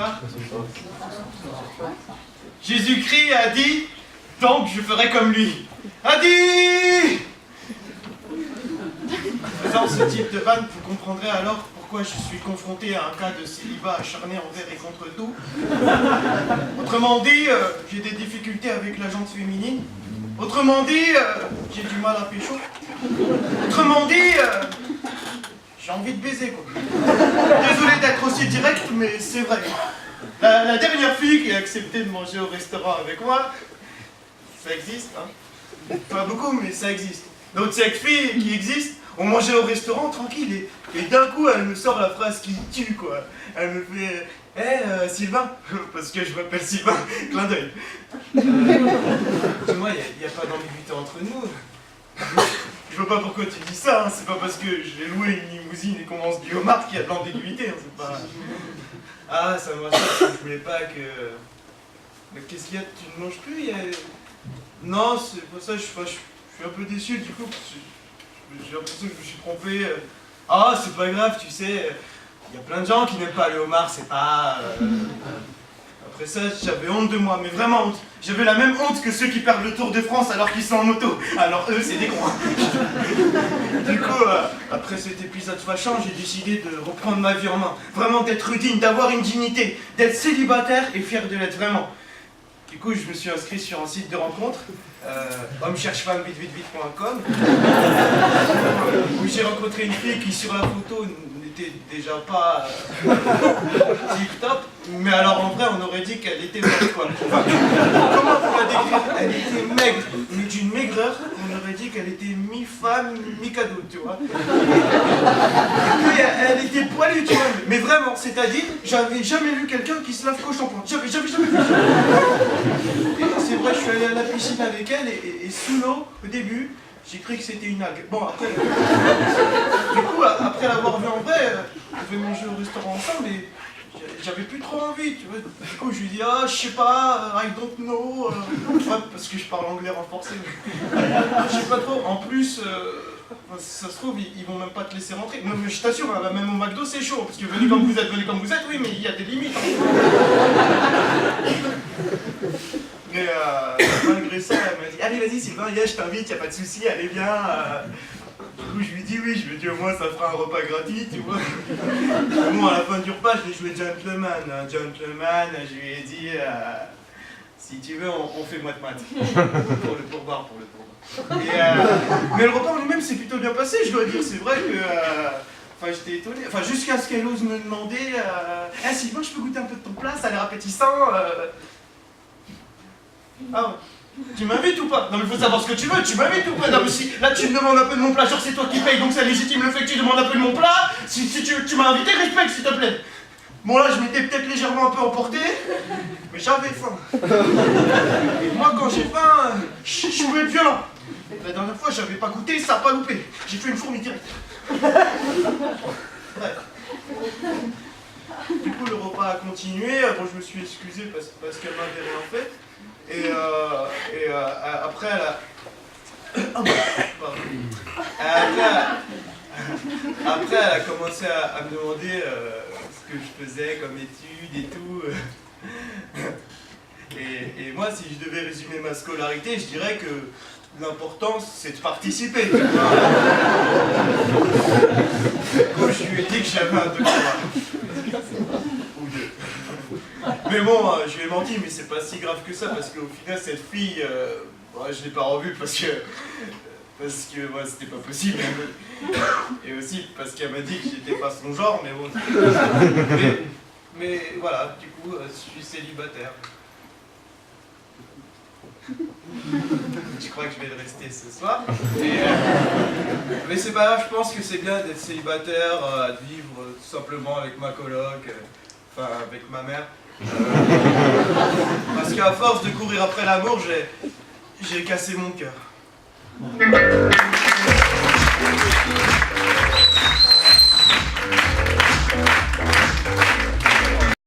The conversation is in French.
pas. Jésus-Christ a dit, donc je ferai comme lui. A dit. En faisant ce type de vanne, vous comprendrez alors pourquoi je suis confronté à un cas de célibat acharné envers et contre tout. Autrement dit, j'ai des difficultés avec la jante féminine. Autrement dit, j'ai du mal à pécho. Autrement dit, j'ai envie de baiser, quoi. Désolé d'être aussi direct, mais c'est vrai. La dernière fille qui a accepté de manger au restaurant avec moi, ça existe, hein. Pas beaucoup, mais ça existe. D'autres filles qui existent, on mangeait au restaurant tranquille, et d'un coup, elle me sort la phrase qui me tue, quoi. Elle me fait « Hé, Sylvain !» Parce que je m'appelle Sylvain, clin d'œil. Dis-moi, il n'y a pas d'ambiguïté entre nous. Je vois pas pourquoi tu dis ça, hein. C'est pas parce que j'ai loué une limousine et qu'on mange du homard qu'il y a de l'ambiguïté, hein. C'est pas... Ah, ça me rassure, je voulais pas que... Mais qu'est-ce qu'il y a? Tu ne manges plus? Non, c'est pas ça, je suis un peu déçu du coup, parce que j'ai l'impression que je me suis trompé. Ah, c'est pas grave, tu sais, il y a plein de gens qui n'aiment pas le homard, c'est pas... Après ça, j'avais honte de moi, mais vraiment honte. J'avais la même honte que ceux qui perdent le Tour de France alors qu'ils sont en moto. Alors eux, c'est des gros. Du coup, après cet épisode fâchant, j'ai décidé de reprendre ma vie en main. Vraiment d'être digne, d'avoir une dignité, d'être célibataire et fier de l'être vraiment. Du coup, je me suis inscrit sur un site de rencontre, homme-cherche-femme-vite-vite-vite.com, où j'ai rencontré une fille qui, sur la photo, n'était déjà pas tip-top, mais alors en vrai, on aurait dit qu'elle était maigre, quoi. Enfin, comment pour la décrire? Elle était maigre, mais d'une maigreur, on aurait dit qu'elle était mi-femme, mi-cadeau, tu vois. Et puis, elle était poilue, tu vois, mais vraiment, c'est-à-dire, j'avais jamais vu quelqu'un qui se lave qu'au shampoing. J'avais jamais vu ça. Et c'est vrai, je suis allé à la piscine avec elle et sous l'eau, au début, j'ai cru que c'était une algue. Bon, après, du coup, après l'avoir vu en vrai, on devait manger au restaurant ensemble et j'avais plus trop envie, tu vois. Du coup, je lui dis, ah, je sais pas, I don't know, ouais, parce que je parle anglais renforcé. Je sais pas trop. En plus, ça se trouve, ils vont même pas te laisser rentrer. Non, mais je t'assure, hein, même au McDo, c'est chaud, parce que venez comme vous êtes, oui, mais il y a des limites. Mais malgré ça, elle m'a dit, allez, vas-y, Sylvain, je t'invite, y a pas de souci, allez, viens. Du coup, je lui dis oui, je lui dis au moins ça fera un repas gratuit, tu vois. Bon, à la fin du repas, je l'ai joué gentleman. Gentleman, je lui ai dit, si tu veux, on fait moite-moite. Pour le pourboire, mais le repas en lui-même s'est plutôt bien passé, je dois dire. C'est vrai que... Enfin, j'étais étonné. Enfin, jusqu'à ce qu'elle ose me demander, Sylvain, je peux goûter un peu de ton plat, ça a l'air appétissant. Ah ouais. Tu m'invites ou pas? Non mais faut savoir ce que tu veux, tu m'invites ou pas? Non mais si, là tu me demandes un peu de mon plat, genre c'est toi qui paye, donc c'est légitime le fait que tu demandes un peu de mon plat. Si tu m'as invité, respecte s'il te plaît. Bon là je m'étais peut-être légèrement un peu emporté, mais j'avais faim. Et moi quand j'ai faim, je peux être violent. La dernière fois j'avais pas goûté, ça a pas loupé. J'ai fait une fourmi directe. Bref. Du coup le repas a continué, bon je me suis excusé parce qu'elle m'avait rien fait. Et après, après, elle a commencé à me demander ce que je faisais comme études et tout. Et moi, si je devais résumer ma scolarité, je dirais que l'important, c'est de participer. Du coup, je lui ai dit que j'avais un doctorat. Ou deux. Mais bon, je lui ai menti, mais c'est pas si grave que ça, parce qu'au final, cette fille, je l'ai pas revue parce que c'était pas possible. Et aussi parce qu'elle m'a dit que j'étais pas son genre, mais bon. Mais voilà, du coup, je suis célibataire. Je crois que je vais le rester ce soir. Mais c'est pas grave, je pense que c'est bien d'être célibataire, de vivre tout simplement avec ma coloc, enfin avec ma mère. Parce qu'à force de courir après l'amour, j'ai cassé mon cœur.